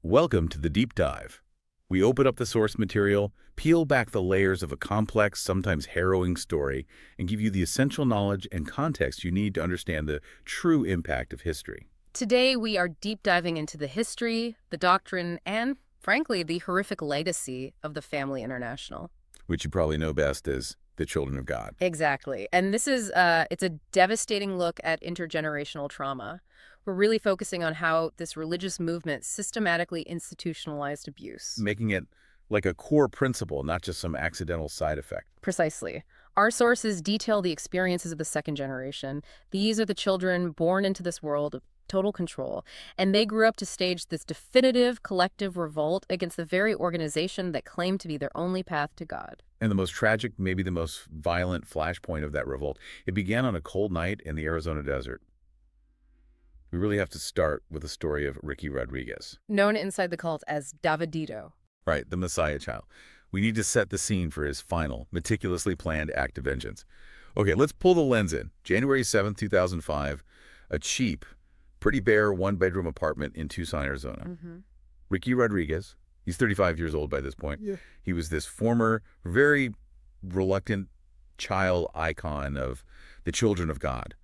Welcome to the deep dive. We open up the source material, peel back the layers of a complex, sometimes harrowing story, and give you the essential knowledge and context you need to understand the true impact of history. Today, we are deep diving into the history, the doctrine, and, frankly, the horrific legacy of the Family International. Which you probably know best as the Children of God. Exactly. And this is, it's a devastating look at intergenerational trauma. We're really focusing on how this religious movement systematically institutionalized abuse. Making it like a core principle, not just some accidental side effect. Precisely. Our sources detail the experiences of the second generation. These are the children born into this world of total control, and they grew up to stage this definitive collective revolt against the very organization that claimed to be their only path to God. And the most tragic, maybe the most violent flashpoint of that revolt, it began on a cold night in the Arizona desert. We really have to start with the story of Ricky Rodriguez. Known inside the cult as Davidito. Right, the Messiah child. We need to set the scene for his final, meticulously planned act of vengeance. Okay, let's pull the lens in. January 7th, 2005, a cheap, pretty bare one-bedroom apartment in Tucson, Arizona. Ricky Rodriguez, he's 35 years old by this point. Yeah. He was this former, very reluctant child icon of the Children of God.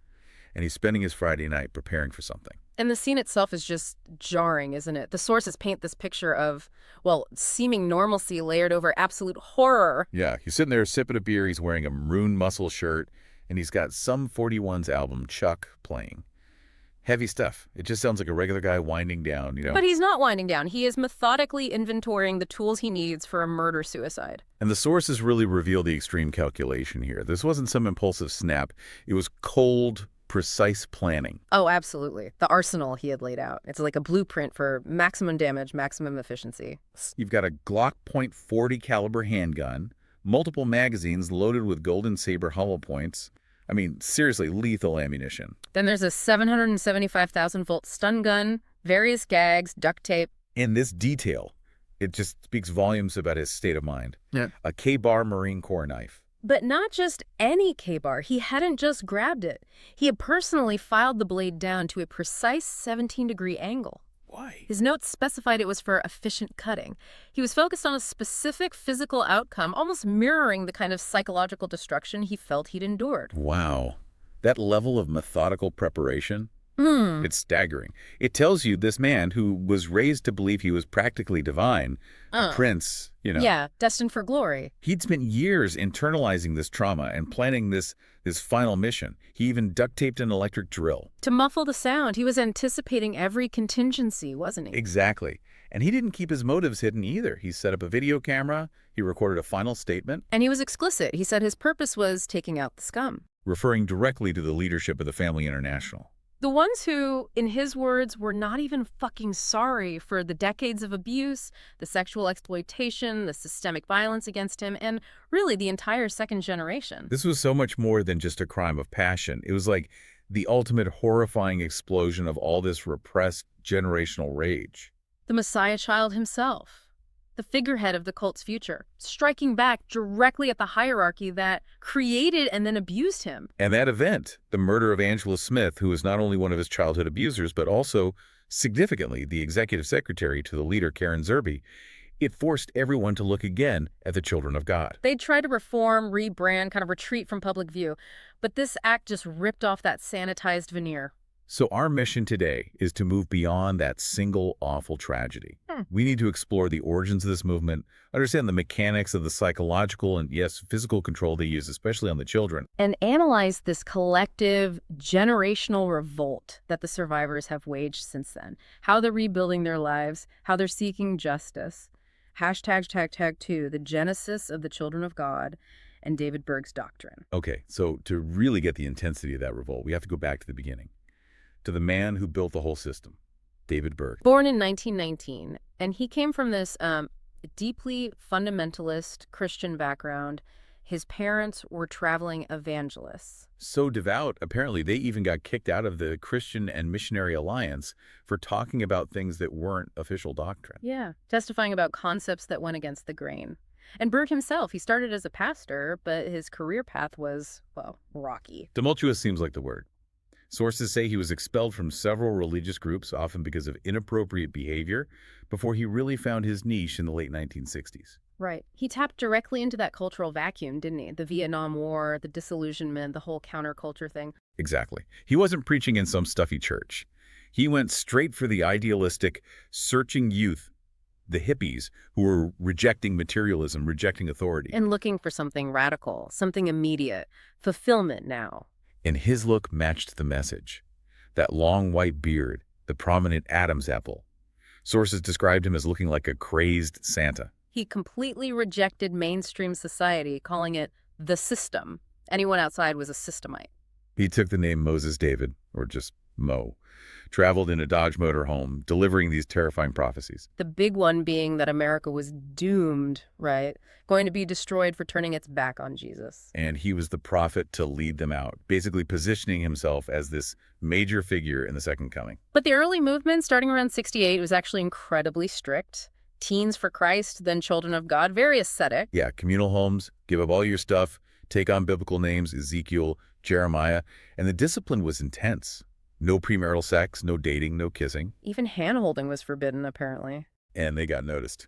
And he's spending his Friday night preparing for something. And the scene itself is just jarring, isn't it? The sources paint this picture of, well, seeming normalcy layered over absolute horror. Yeah, he's sitting there sipping a beer, he's wearing a maroon muscle shirt, and he's got Sum 41's album, Chuck, playing. Heavy stuff. It just sounds like a regular guy winding down, you know? But he's not winding down. He is methodically inventorying the tools he needs for a murder-suicide. And the sources really reveal the extreme calculation here. This wasn't some impulsive snap. It was cold, precise planning. Oh, absolutely. The arsenal he had laid out. It's like a blueprint for maximum damage, maximum efficiency. You've got a Glock .40 caliber handgun, multiple magazines loaded with golden saber hollow points. I mean, seriously, lethal ammunition. Then there's a 775,000-volt stun gun, various gags, duct tape. In this detail, it just speaks volumes about his state of mind. Yeah. A K-bar Marine Corps knife. But not just any K-bar. He hadn't just grabbed it. He had personally filed the blade down to a precise 17-degree angle. Why? His notes specified it was for efficient cutting. He was focused on a specific physical outcome, almost mirroring the kind of psychological destruction he felt he'd endured. Wow. That level of methodical preparation? It's staggering. It tells you this man who was raised to believe he was practically divine, a prince, you know. Yeah, destined for glory. He'd spent years internalizing this trauma and planning this final mission. He even duct taped an electric drill. To muffle the sound, he was anticipating every contingency, wasn't he? Exactly. And he didn't keep his motives hidden either. He set up a video camera. He recorded a final statement. And he was explicit. He said his purpose was taking out the scum. Referring directly to the leadership of the Family International. The ones who, in his words, were not even fucking sorry for the decades of abuse, the sexual exploitation, the systemic violence against him, and really the entire second generation. This was so much more than just a crime of passion. It was like the ultimate horrifying explosion of all this repressed generational rage. The Messiah child himself, the figurehead of the cult's future, striking back directly at the hierarchy that created and then abused him. And that event, the murder of Angela Smith, who was not only one of his childhood abusers, but also, significantly, the executive secretary to the leader, Karen Zerby, it forced everyone to look again at the Children of God. They tried to reform, rebrand, kind of retreat from public view, but this act just ripped off that sanitized veneer. So our mission today is to move beyond that single awful tragedy. We need to explore the origins of this movement, understand the mechanics of the psychological and, yes, physical control they use, especially on the children. And analyze this collective generational revolt that the survivors have waged since then. How they're rebuilding their lives, how they're seeking justice. #2, the genesis of the Children of God and David Berg's doctrine. Okay, so to really get the intensity of that revolt, we have to go back to the beginning. To the man who built the whole system, David Berg. Born in 1919, and he came from this deeply fundamentalist Christian background. His parents were traveling evangelists. So devout, apparently they even got kicked out of the Christian and Missionary Alliance for talking about things that weren't official doctrine. Yeah, testifying about concepts that went against the grain. And Berg himself, he started as a pastor, but his career path was, well, rocky. Tumultuous seems like the word. Sources say he was expelled from several religious groups, often because of inappropriate behavior, before he really found his niche in the late 1960s. Right. He tapped directly into that cultural vacuum, didn't he? The Vietnam War, the disillusionment, the whole counterculture thing. Exactly. He wasn't preaching in some stuffy church. He went straight for the idealistic, searching youth, the hippies, who were rejecting materialism, rejecting authority. And looking for something radical, something immediate, fulfillment now. And his look matched the message. That long white beard, the prominent Adam's apple. Sources described him as looking like a crazed Santa. He completely rejected mainstream society, calling it the system. Anyone outside was a systemite. He took the name Moses David, or just Mo, traveled in a Dodge motorhome, delivering these terrifying prophecies. The big one being that America was doomed, right? Going to be destroyed for turning its back on Jesus. And he was the prophet to lead them out, basically positioning himself as this major figure in the Second Coming. But the early movement, starting around 68, was actually incredibly strict. Teens for Christ, then Children of God, very ascetic. Yeah, communal homes, give up all your stuff, take on biblical names, Ezekiel, Jeremiah, and the discipline was intense. No premarital sex, no dating, no kissing. Even hand-holding was forbidden, apparently. And they got noticed.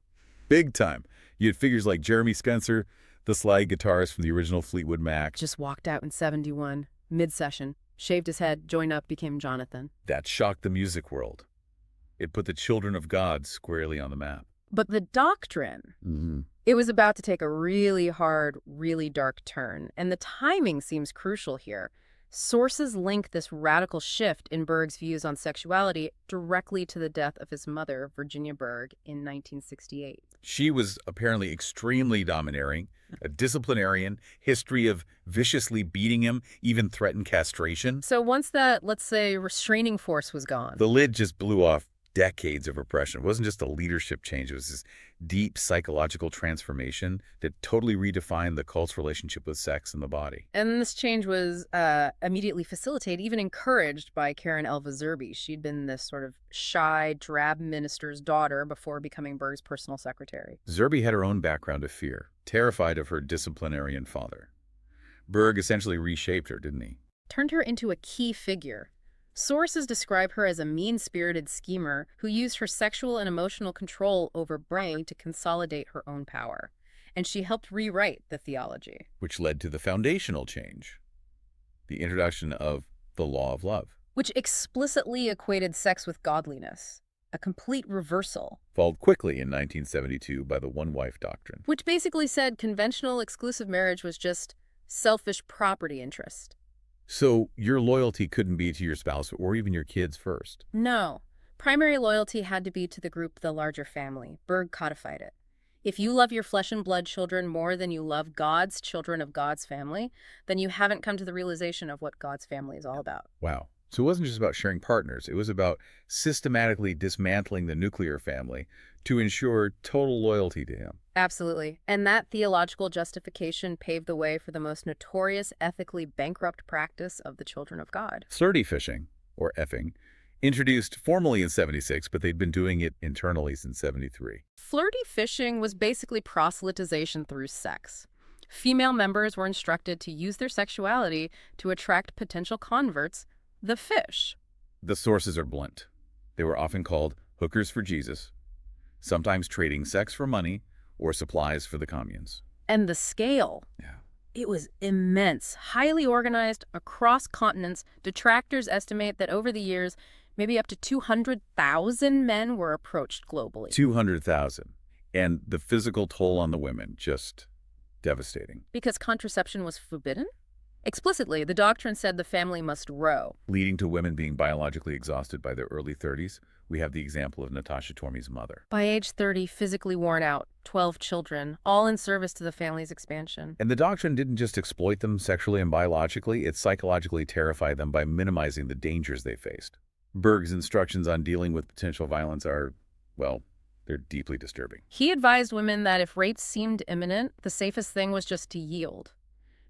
Big time. You had figures like Jeremy Spencer, the slide guitarist from the original Fleetwood Mac. Just walked out in 71, mid-session, shaved his head, joined up, became Jonathan. That shocked the music world. It put the Children of God squarely on the map. But the doctrine, it was about to take a really hard, really dark turn, and the timing seems crucial here. Sources link this radical shift in Berg's views on sexuality directly to the death of his mother, Virginia Berg, in 1968. She was apparently extremely domineering, a disciplinarian, history of viciously beating him, even threatened castration. So once that, let's say, restraining force was gone, The lid just blew off decades of oppression. It wasn't just a leadership change. It was this deep psychological transformation that totally redefined the cult's relationship with sex and the body. and this change was immediately facilitated, even encouraged by Karen Elva Zerby. She'd been this sort of shy, drab minister's daughter before becoming Berg's personal secretary. Zerby had her own background of fear, terrified of her disciplinarian father. Berg essentially reshaped her, didn't he? Turned her into a key figure. Sources describe her as a mean-spirited schemer who used her sexual and emotional control over Berg to consolidate her own power. And she helped rewrite the theology. Which led to the foundational change, the introduction of the law of love, Which explicitly equated sex with godliness. A complete reversal. followed quickly in 1972 by the one-wife doctrine. Which basically said conventional exclusive marriage was just selfish property interest. So your loyalty couldn't be to your spouse or even your kids first. No. Primary loyalty had to be to the group, the larger family. Berg codified it. If you love your flesh and blood children more than you love God's children of God's family, then you haven't come to the realization of what God's family is all about. Wow. So it wasn't just about sharing partners. It was about systematically dismantling the nuclear family to ensure total loyalty to him. Absolutely. And that theological justification paved the way for the most notorious, ethically bankrupt practice of the children of God. Flirty fishing, or effing, introduced formally in 76, but they'd been doing it internally since 73. Flirty fishing was basically proselytization through sex. Female members were instructed to use their sexuality to attract potential converts, the fish. The sources are blunt. They were often called hookers for Jesus, sometimes trading sex for money or supplies for the communes. And the scale. Yeah. It was immense, highly organized, across continents. Detractors estimate that over the years, maybe up to 200,000 men were approached globally. 200,000. And the physical toll on the women, just devastating. Because contraception was forbidden? Explicitly, the doctrine said the family must row. Leading to women being biologically exhausted by their early 30s. We have the example of Natasha Tormey's mother. By age 30, physically worn out, 12 children, all in service to the family's expansion. And the doctrine didn't just exploit them sexually and biologically, it psychologically terrified them by minimizing the dangers they faced. Berg's instructions on dealing with potential violence are, well, they're deeply disturbing. He advised women that if rape seemed imminent, the safest thing was just to yield,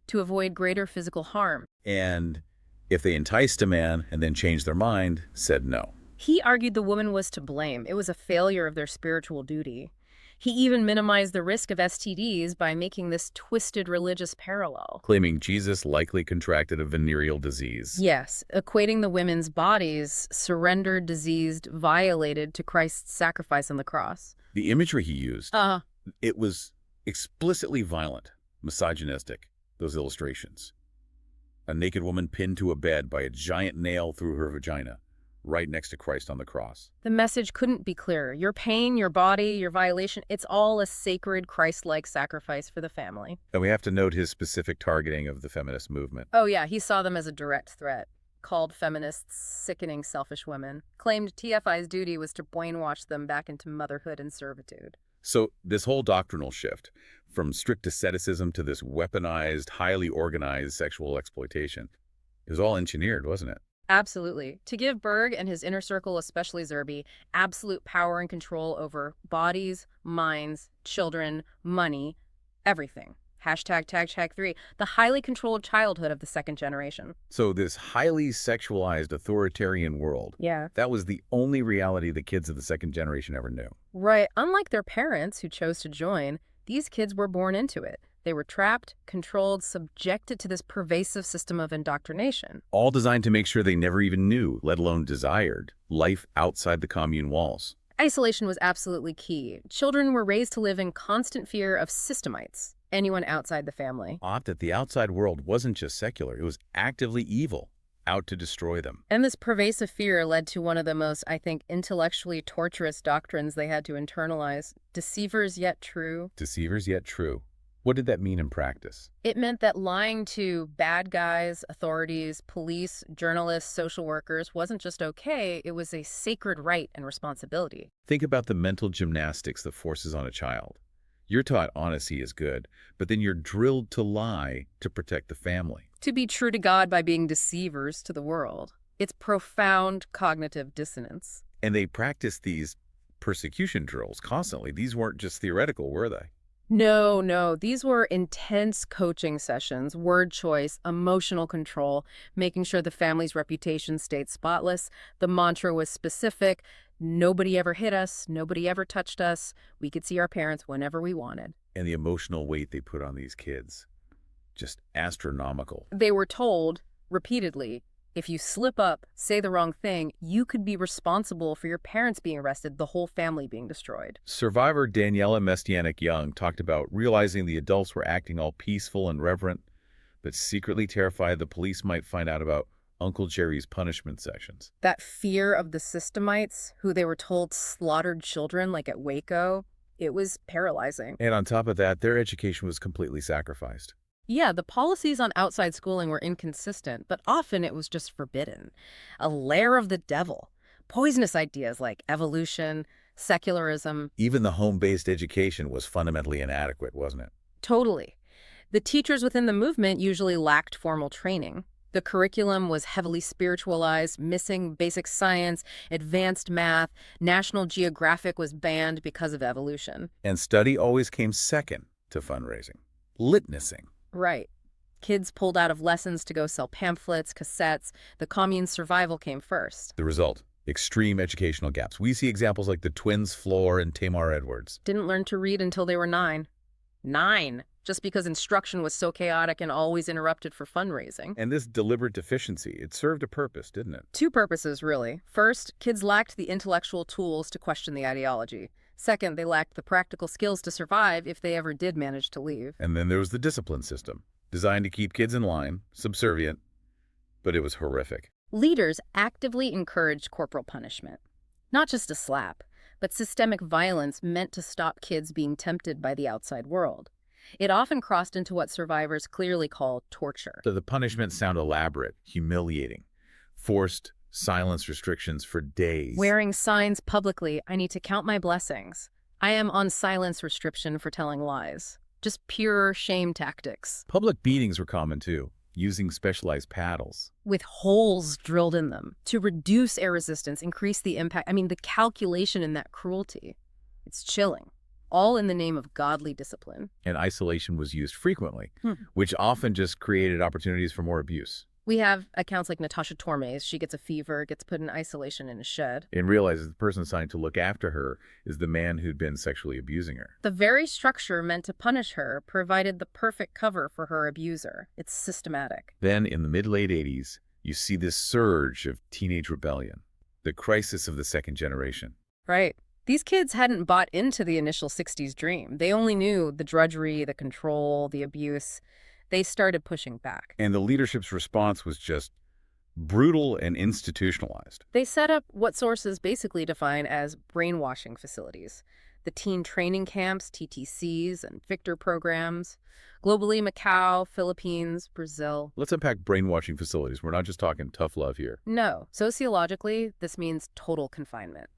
to avoid greater physical harm. And if they enticed a man and then changed their mind, said no. He argued the woman was to blame. It was a failure of their spiritual duty. He even minimized the risk of STDs by making this twisted religious parallel. Claiming Jesus likely contracted a venereal disease. Yes, equating the women's bodies, surrendered, diseased, violated, to Christ's sacrifice on the cross. The imagery he used, Uh, it was explicitly violent, misogynistic, those illustrations. A naked woman pinned to a bed by a giant nail through her vagina, right next to Christ on the cross. the message couldn't be clearer. Your pain, your body, your violation, it's all a sacred, Christ-like sacrifice for the family. And we have to note his specific targeting of the feminist movement. Oh yeah, he saw them as a direct threat. Called feminists sickening, selfish women. Claimed TFI's duty was to brainwash them back into motherhood and servitude. So this whole doctrinal shift, from strict asceticism to this weaponized, highly organized sexual exploitation, it was all engineered, wasn't it? Absolutely. To give Berg and his inner circle, especially Zerby, absolute power and control over bodies, minds, children, money, everything. Hashtag tag 3, the highly controlled childhood of the second generation. So this highly sexualized authoritarian world, Yeah. that was the only reality the kids of the second generation ever knew. Right. Unlike their parents who chose to join, these kids were born into it. They were trapped, controlled, subjected to this pervasive system of indoctrination. All designed to make sure they never even knew, let alone desired, life outside the commune walls. Isolation was absolutely key. Children were raised to live in constant fear of systemites, anyone outside the family. That the outside world wasn't just secular, it was actively evil, out to destroy them. And this pervasive fear led to one of the most, I think, intellectually torturous doctrines they had to internalize. Deceivers yet true. Deceivers yet true. What did that mean in practice? It meant that lying to bad guys, authorities, police, journalists, social workers wasn't just okay, it was a sacred right and responsibility. Think about the mental gymnastics that forces on a child. You're taught honesty is good, but then you're drilled to lie to protect the family. To be true to God by being deceivers to the world. It's profound cognitive dissonance. And they practice these persecution drills constantly. These weren't just theoretical, were they? No. These were intense coaching sessions, word choice, emotional control, making sure the family's reputation stayed spotless. The mantra was specific. Nobody ever hit us. Nobody ever touched us. We could see our parents whenever we wanted. And the emotional weight they put on these kids, just astronomical. They were told repeatedly, if you slip up, say the wrong thing, you could be responsible for your parents being arrested, the whole family being destroyed. Survivor Daniela Mestianic-Young talked about realizing the adults were acting all peaceful and reverent, but secretly terrified the police might find out about Uncle Jerry's punishment sections. That fear of the systemites, who they were told slaughtered children like at Waco, it was paralyzing. And on top of that, their education was completely sacrificed. Yeah, the policies on outside schooling were inconsistent, but often it was just forbidden. A lair of the devil. Poisonous ideas like evolution, secularism. Even the home-based education was fundamentally inadequate, wasn't it? Totally. The teachers within the movement usually lacked formal training. The curriculum was heavily spiritualized, missing basic science, advanced math. National Geographic was banned because of evolution. And study always came second to fundraising. Litnessing. Right. Kids pulled out of lessons to go sell pamphlets, cassettes. The commune's survival came first. The result, extreme educational gaps. We see examples like the twins Flor and Tamar Edwards. Didn't learn to read until they were 9. 9! Just because instruction was so chaotic and always interrupted for fundraising. And this deliberate deficiency, it served a purpose, didn't it? 2 purposes, really. First, kids lacked the intellectual tools to question the ideology. Second, they lacked the practical skills to survive if they ever did manage to leave. And then there was the discipline system, designed to keep kids in line, subservient, but it was horrific. Leaders actively encouraged corporal punishment. Not just a slap, but systemic violence meant to stop kids being tempted by the outside world. It often crossed into what survivors clearly call torture. So the punishments sound elaborate, humiliating, forced silence restrictions for days. Wearing signs publicly, I need to count my blessings. I am on silence restriction for telling lies. Just pure shame tactics. Public beatings were common too, using specialized paddles. With holes drilled in them to reduce air resistance, increase the impact. The calculation in that cruelty. It's chilling. All in the name of godly discipline. And isolation was used frequently, which often just created opportunities for more abuse. We have accounts like Natasha Tormes. She gets a fever, gets put in isolation in a shed. And realizes the person assigned to look after her is the man who'd been sexually abusing her. The very structure meant to punish her provided the perfect cover for her abuser. It's systematic. Then, in the mid-late 80s, you see this surge of teenage rebellion, the crisis of the second generation. Right. These kids hadn't bought into the initial 60s dream. They only knew the drudgery, the control, the abuse. They started pushing back. And the leadership's response was just brutal and institutionalized. They set up what sources basically define as brainwashing facilities. The teen training camps, TTCs, and Victor programs. Globally, Macau, Philippines, Brazil. Let's unpack brainwashing facilities. We're not just talking tough love here. No, sociologically, this means total confinement.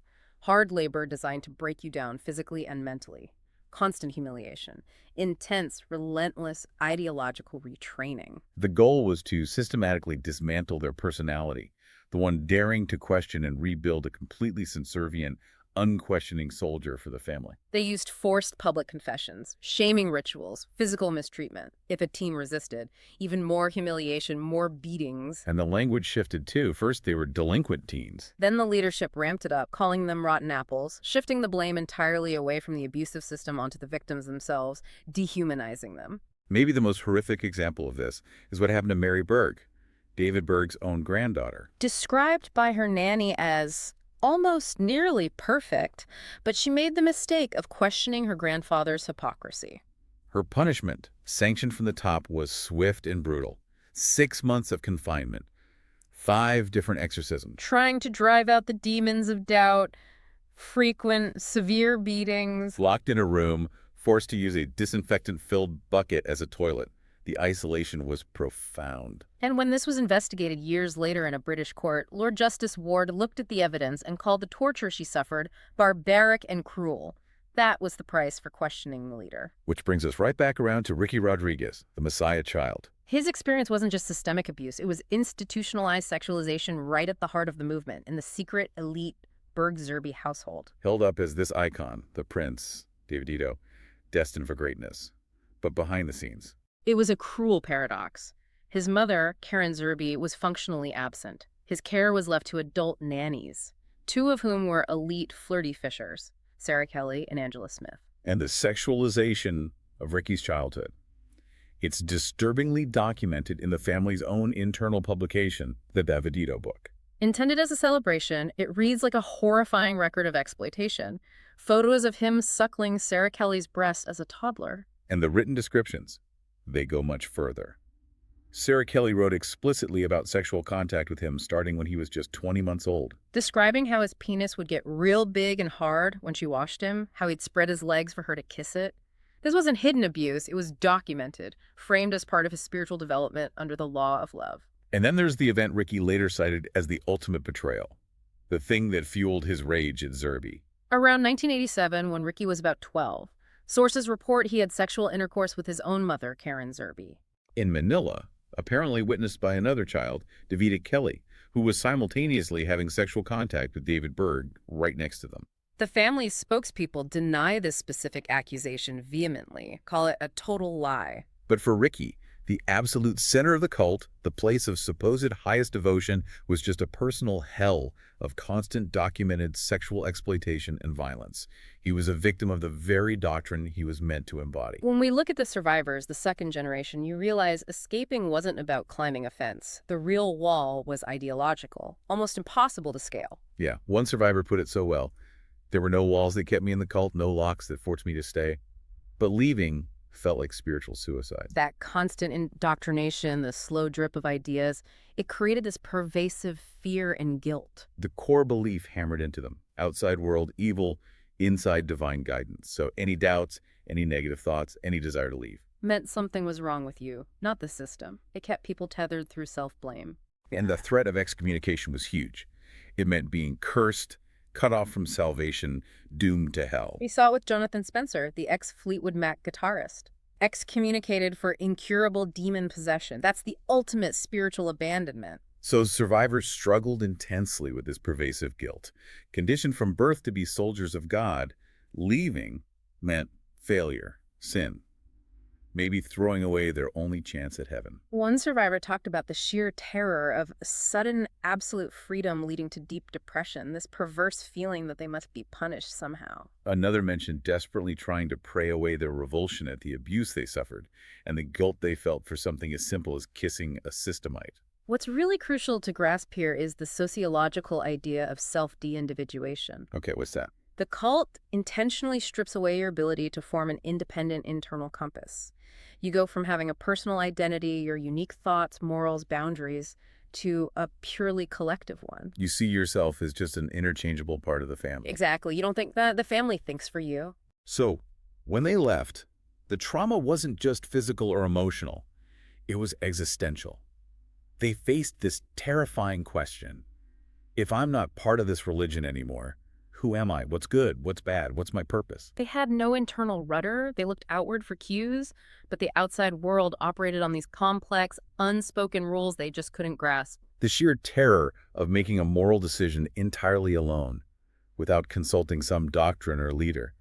Hard labor designed to break you down physically and mentally. Constant humiliation. Intense, relentless, ideological retraining. The goal was to systematically dismantle their personality, the one daring to question and rebuild a completely subservient, unquestioning soldier for the family. They used forced public confessions, shaming rituals, physical mistreatment. If a teen resisted, even more humiliation, more beatings. And the language shifted too. First, they were delinquent teens. Then the leadership ramped it up, calling them rotten apples, shifting the blame entirely away from the abusive system onto the victims themselves, dehumanizing them. Maybe the most horrific example of this is what happened to Mary Berg, David Berg's own granddaughter. Described by her nanny as almost nearly perfect, but she made the mistake of questioning her grandfather's hypocrisy. Her punishment, sanctioned from the top, was swift and brutal. 6 months of confinement, 5 different exorcisms. Trying to drive out the demons of doubt, frequent, severe beatings. Locked in a room, forced to use a disinfectant-filled bucket as a toilet. The isolation was profound. And when this was investigated years later in a British court, Lord Justice Ward looked at the evidence and called the torture she suffered barbaric and cruel. That was the price for questioning the leader. Which brings us right back around to Ricky Rodriguez, the Messiah child. His experience wasn't just systemic abuse. It was institutionalized sexualization right at the heart of the movement in the secret, elite Berg-Zerby household. Held up as this icon, the prince, David, destined for greatness. But behind the scenes, It was a cruel paradox. His mother, Karen Zerby, was functionally absent. His care was left to adult nannies, 2 of whom were elite flirty fishers, Sarah Kelly and Angela Smith. and the sexualization of Ricky's childhood. It's disturbingly documented in the family's own internal publication, the David book. Intended as a celebration, it reads like a horrifying record of exploitation. Photos of him suckling Sarah Kelly's breast as a toddler. And the written descriptions, they go much further. Sarah Kelly wrote explicitly about sexual contact with him starting when he was just 20 months old. Describing how his penis would get real big and hard when she washed him, how he'd spread his legs for her to kiss it. This wasn't hidden abuse, it was documented, framed as part of his spiritual development under the law of love. And then there's the event Ricky later cited as the ultimate betrayal, the thing that fueled his rage at Zerby. Around 1987, when Ricky was about 12, sources report he had sexual intercourse with his own mother, Karen Zerby. In Manila, apparently witnessed by another child, David Kelly, who was simultaneously having sexual contact with David Berg right next to them. The family's spokespeople deny this specific accusation vehemently, call it a total lie. But for Ricky, the absolute center of the cult, the place of supposed highest devotion, was just a personal hell of constant documented sexual exploitation and violence. He was a victim of the very doctrine he was meant to embody. When we look at the survivors, the second generation, you realize escaping wasn't about climbing a fence. The real wall was ideological, almost impossible to scale. Yeah, one survivor put it so well. There were no walls that kept me in the cult, no locks that forced me to stay. But leaving felt like spiritual suicide. That constant indoctrination, the slow drip of ideas, it created this pervasive fear and guilt. The core belief hammered into them. Outside world, evil, inside divine guidance. So any doubts, any negative thoughts, any desire to leave. Meant something was wrong with you, not the system. It kept people tethered through self-blame. And the threat of excommunication was huge. It meant being cursed, cut off from salvation, doomed to hell. We saw it with Jonathan Spencer, the ex-Fleetwood Mac guitarist. Excommunicated for incurable demon possession. That's the ultimate spiritual abandonment. So survivors struggled intensely with this pervasive guilt. Conditioned from birth to be soldiers of God, leaving meant failure, sin. maybe throwing away their only chance at heaven. One survivor talked about the sheer terror of sudden absolute freedom leading to deep depression, this perverse feeling that they must be punished somehow. Another mentioned desperately trying to pray away their revulsion at the abuse they suffered and the guilt they felt for something as simple as kissing a systemite. What's really crucial to grasp here is the sociological idea of self-de-individuation. Okay, what's that? The cult intentionally strips away your ability to form an independent internal compass. You go from having a personal identity, your unique thoughts, morals, boundaries, to a purely collective one. You see yourself as just an interchangeable part of the family. Exactly. You don't think that the family thinks for you. So, when they left, the trauma wasn't just physical or emotional. It was existential. They faced this terrifying question. If I'm not part of this religion anymore, who am I? What's good? What's bad? What's my purpose? They had no internal rudder. They looked outward for cues, but the outside world operated on these complex, unspoken rules they just couldn't grasp. The sheer terror of making a moral decision entirely alone, without consulting some doctrine or leader.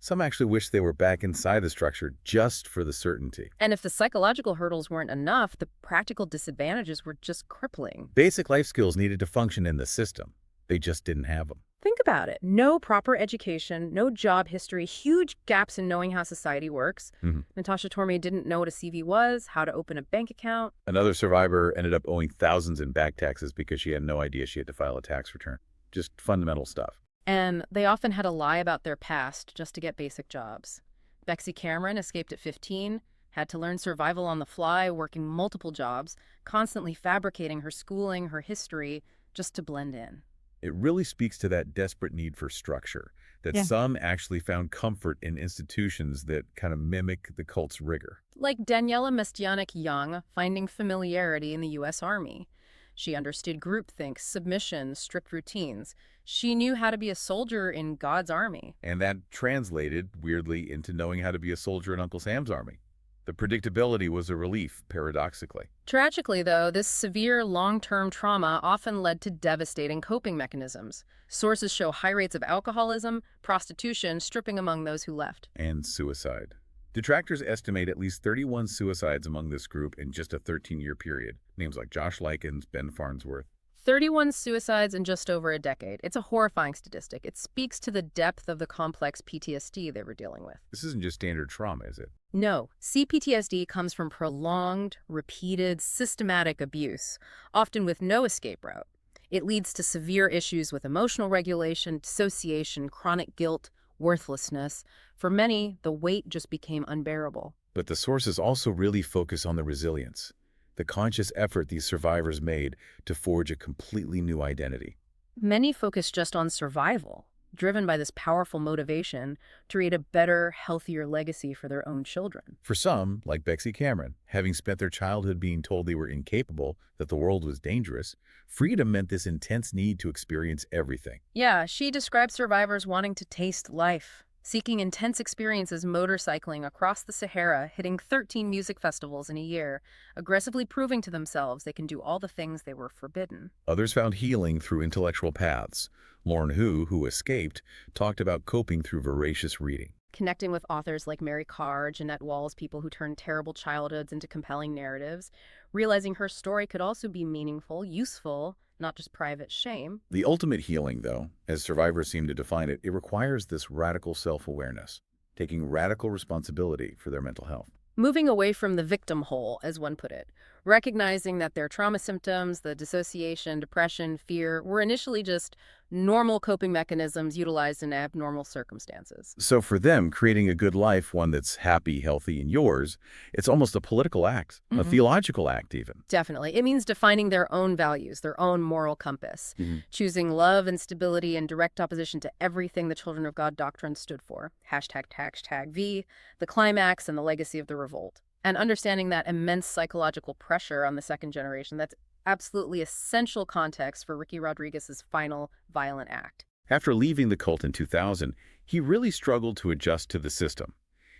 Some actually wish they were back inside the structure just for the certainty. And if the psychological hurdles weren't enough, the practical disadvantages were just crippling. Basic life skills needed to function in the system. They just didn't have them. Think about it. No proper education, no job history, huge gaps in knowing how society works. Natasha Torme didn't know what a CV was, how to open a bank account. Another survivor ended up owing thousands in back taxes because she had no idea she had to file a tax return. Just fundamental stuff. And they often had to lie about their past just to get basic jobs. Bexy Cameron escaped at 15, had to learn survival on the fly, working multiple jobs, constantly fabricating her schooling, her history, just to blend in. It really speaks to that desperate need for structure, that some actually found comfort in institutions that kind of mimic the cult's rigor. Like Daniela Mestianik-Young finding familiarity in the U.S. Army. She understood groupthink, submission, strict routines. She knew how to be a soldier in God's army. And that translated, weirdly, into knowing how to be a soldier in Uncle Sam's army. The predictability was a relief, paradoxically. Tragically, though, this severe long-term trauma often led to devastating coping mechanisms. Sources show high rates of alcoholism, prostitution, stripping among those who left. And suicide. Detractors estimate at least 31 suicides among this group in just a 13-year period. Names like Josh Likens, Ben Farnsworth. 31 suicides in just over a decade. It's a horrifying statistic. It speaks to the depth of the complex PTSD they were dealing with. This isn't just standard trauma, is it? No, CPTSD comes from prolonged, repeated, systematic abuse, often with no escape route. It leads to severe issues with emotional regulation, dissociation, chronic guilt, worthlessness. For many, the weight just became unbearable. But the sources also really focus on the resilience, the conscious effort these survivors made to forge a completely new identity. Many focus just on survival, driven by this powerful motivation to create a better, healthier legacy for their own children. For some, like Bexy Cameron, having spent their childhood being told they were incapable, that the world was dangerous, freedom meant this intense need to experience everything. Yeah, she described survivors wanting to taste life, seeking intense experiences motorcycling across the Sahara, hitting 13 music festivals in a year, aggressively proving to themselves they can do all the things they were forbidden. Others found healing through intellectual paths. Lauren Hu, who escaped, talked about coping through voracious reading. Connecting with authors like Mary Carr, Jeanette Walls, people who turned terrible childhoods into compelling narratives, realizing her story could also be meaningful, useful, not just private shame. The ultimate healing, though, as survivors seem to define it, it requires this radical self-awareness, taking radical responsibility for their mental health. Moving away from the victim hole, as one put it, recognizing that their trauma symptoms, the dissociation, depression, fear, were initially just normal coping mechanisms utilized in abnormal circumstances. So for them, creating a good life, one that's happy, healthy, and yours, it's almost a political act, a theological act even. Definitely. It means defining their own values, their own moral compass, choosing love and stability in direct opposition to everything the Children of God doctrine stood for. #V, the climax and the legacy of the revolt. And understanding that immense psychological pressure on the second generation, that's absolutely essential context for Ricky Rodriguez's final violent act. After leaving the cult in 2000, he really struggled to adjust to the system.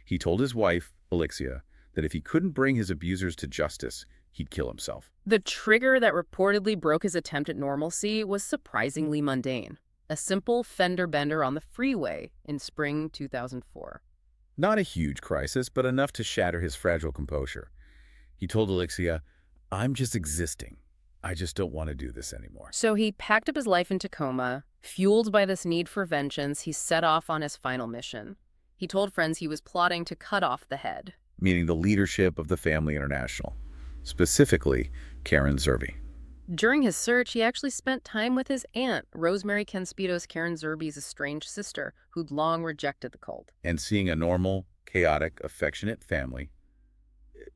He told his wife, Alexia, that if he couldn't bring his abusers to justice, he'd kill himself. The trigger that reportedly broke his attempt at normalcy was surprisingly mundane. A simple fender bender on the freeway in spring 2004. Not a huge crisis, but enough to shatter his fragile composure. He told Alexia, "I'm just existing. I just don't want to do this anymore." So he packed up his life in Tacoma. Fueled by this need for vengeance, he set off on his final mission. He told friends he was plotting to cut off the head. Meaning the leadership of the Family International, specifically Karen Zerby. During his search, he actually spent time with his aunt, Rosemary Canspito's Karen Zerby's estranged sister, who'd long rejected the cult. And seeing a normal, chaotic, affectionate family,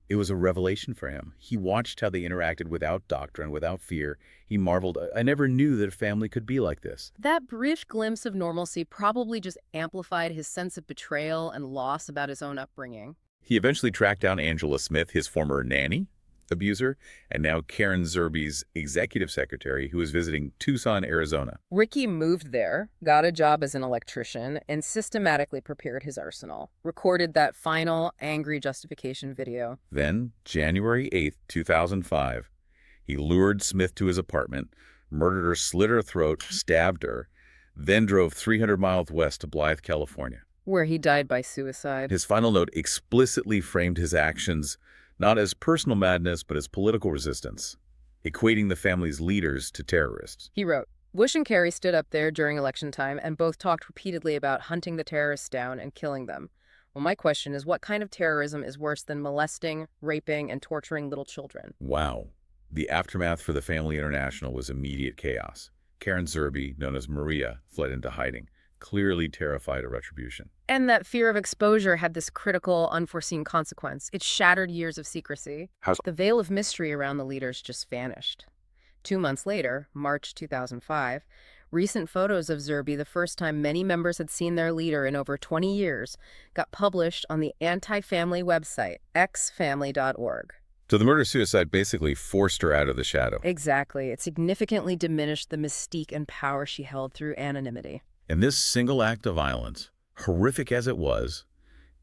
it was a revelation for him. He watched how they interacted without doctrine, without fear. He marveled, I never knew that a family could be like this. That brief glimpse of normalcy probably just amplified his sense of betrayal and loss about his own upbringing. He eventually tracked down Angela Smith, his former nanny, abuser, and now Karen Zerby's executive secretary, who was visiting Tucson, Arizona. Ricky moved there, got a job as an electrician, and systematically prepared his arsenal. Recorded that final, angry justification video. Then, January 8th, 2005, he lured Smith to his apartment, murdered her, slit her throat, stabbed her, then drove 300 miles west to Blythe, California. Where he died by suicide. His final note explicitly framed his actions not as personal madness, but as political resistance, equating the family's leaders to terrorists. He wrote, Bush and Kerry stood up there during election time and both talked repeatedly about hunting the terrorists down and killing them. Well, my question is, what kind of terrorism is worse than molesting, raping, and torturing little children? Wow. The aftermath for the Family International was immediate chaos. Karen Zerby, known as Maria, fled into hiding, clearly terrified of retribution. And that fear of exposure had this critical, unforeseen consequence. It shattered years of secrecy. The veil of mystery around the leaders just vanished. 2 months later, March 2005, recent photos of Zerby, the first time many members had seen their leader in over 20 years, got published on the anti-family website, xfamily.org. So the murder-suicide basically forced her out of the shadow. Exactly. It significantly diminished the mystique and power she held through anonymity. And this single act of violence, horrific as it was,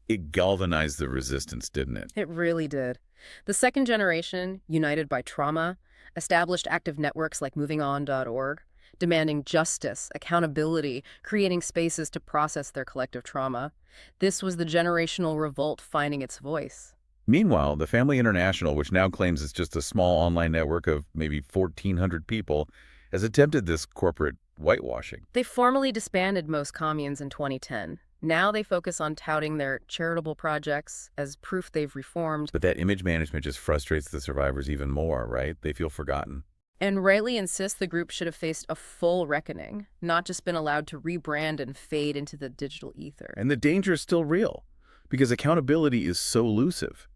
it galvanized the resistance, didn't it? It really did. The second generation, united by trauma, established active networks like movingon.org, demanding justice, accountability, creating spaces to process their collective trauma. This was the generational revolt finding its voice. Meanwhile, the Family International, which now claims it's just a small online network of maybe 1,400 people, has attempted this corporate whitewashing. They formally disbanded most communes in 2010. Now they focus on touting their charitable projects as proof they've reformed. But that image management just frustrates the survivors even more, right? They feel forgotten. And rightly insist the group should have faced a full reckoning, not just been allowed to rebrand and fade into the digital ether. And the danger is still real, because accountability is so elusive.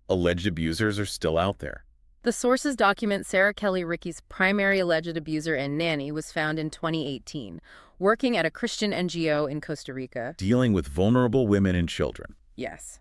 Alleged abusers are still out there. The sources document Sarah Kelly Ricky's primary alleged abuser and nanny was found in 2018, working at a Christian NGO in Costa Rica. Dealing with vulnerable women and children. Yes.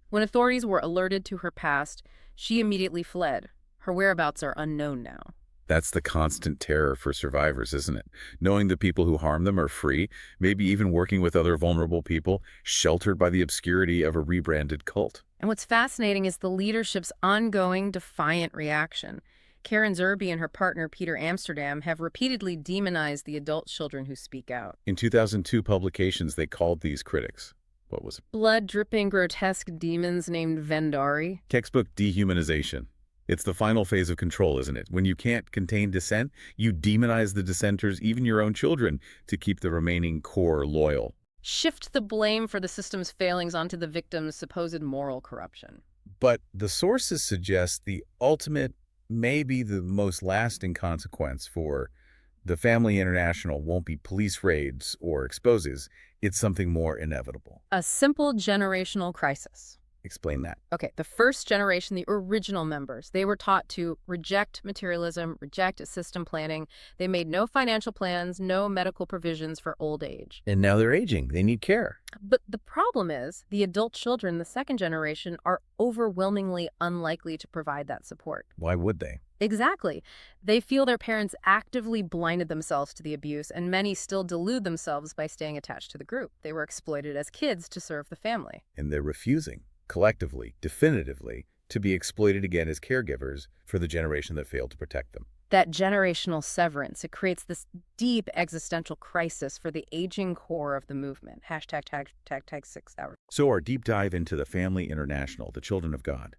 When authorities were alerted to her past, she immediately fled. Her whereabouts are unknown now. That's the constant terror for survivors, isn't it? Knowing the people who harm them are free, maybe even working with other vulnerable people, sheltered by the obscurity of a rebranded cult. And what's fascinating is the leadership's ongoing defiant reaction. Karen Zerby and her partner Peter Amsterdam have repeatedly demonized the adult children who speak out. In 2002 publications, they called these critics, what was it? Blood-dripping, grotesque demons named Vendari. Textbook dehumanization. It's the final phase of control, isn't it? When you can't contain dissent, you demonize the dissenters, even your own children, to keep the remaining core loyal. Shift the blame for the system's failings onto the victim's supposed moral corruption. But the sources suggest the ultimate, maybe the most lasting consequence for the Family International won't be police raids or exposes. It's something more inevitable. A simple generational crisis. Explain that. Okay, the first generation, the original members, they were taught to reject materialism, reject system planning. They made no financial plans, no medical provisions for old age. And now they're aging. They need care. But the problem is the adult children, the second generation, are overwhelmingly unlikely to provide that support. Why would they? Exactly. They feel their parents actively blinded themselves to the abuse, and many still delude themselves by staying attached to the group. They were exploited as kids to serve the family. And they're refusing, collectively, definitively, to be exploited again as caregivers for the generation that failed to protect them. That generational severance, it creates this deep existential crisis for the aging core of the movement. Hashtag tag 6 hours. So our deep dive into the Family International, the Children of God,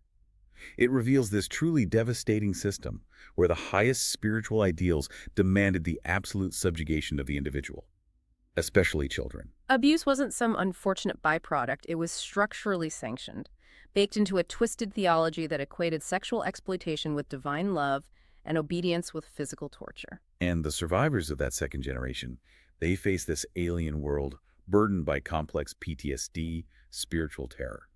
it reveals this truly devastating system where the highest spiritual ideals demanded the absolute subjugation of the individual, especially children. Abuse wasn't some unfortunate byproduct, it was structurally sanctioned, baked into a twisted theology that equated sexual exploitation with divine love and obedience with physical torture. And the survivors of that second generation, they face this alien world burdened by complex PTSD, spiritual terror.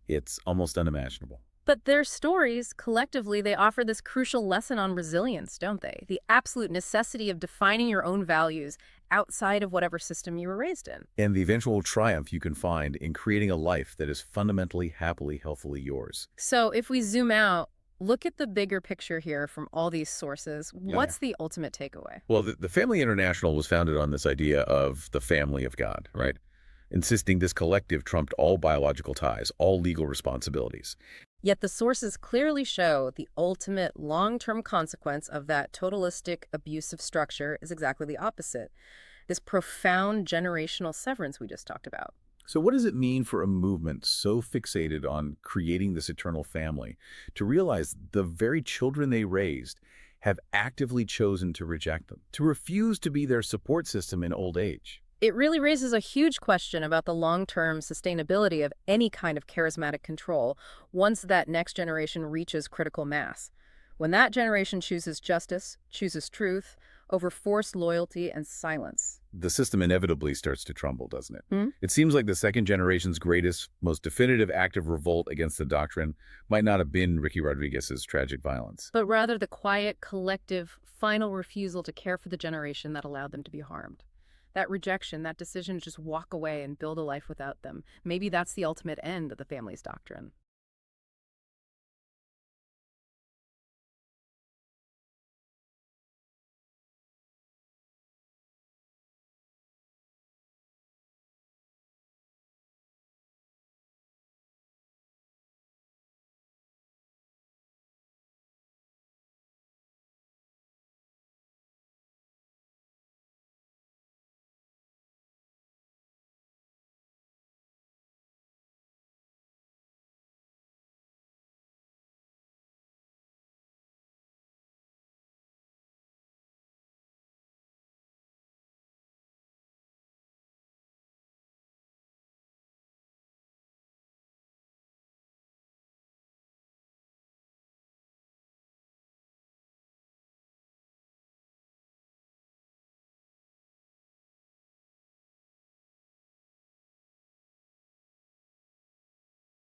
It's almost unimaginable. But their stories, collectively, they offer this crucial lesson on resilience, don't they? The absolute necessity of defining your own values outside of whatever system you were raised in. And the eventual triumph you can find in creating a life that is fundamentally, happily, healthily yours. So if we zoom out, look at the bigger picture here from all these sources. What's the ultimate takeaway? Well, the Family International was founded on this idea of the family of God, right? Insisting this collective trumped all biological ties, all legal responsibilities. Yet the sources clearly show the ultimate long-term consequence of that totalistic, abusive structure is exactly the opposite. This profound generational severance we just talked about. So what does it mean for a movement so fixated on creating this eternal family to realize the very children they raised have actively chosen to reject them, to refuse to be their support system in old age? It really raises a huge question about the long-term sustainability of any kind of charismatic control once that next generation reaches critical mass. When that generation chooses justice, chooses truth, over forced loyalty and silence. The system inevitably starts to crumble, doesn't it? It seems like the second generation's greatest, most definitive act of revolt against the doctrine might not have been Ricky Rodriguez's tragic violence, But rather the quiet, collective, final refusal to care for the generation that allowed them to be harmed. That rejection, that decision to just walk away and build a life without them. Maybe that's the ultimate end of the family's doctrine.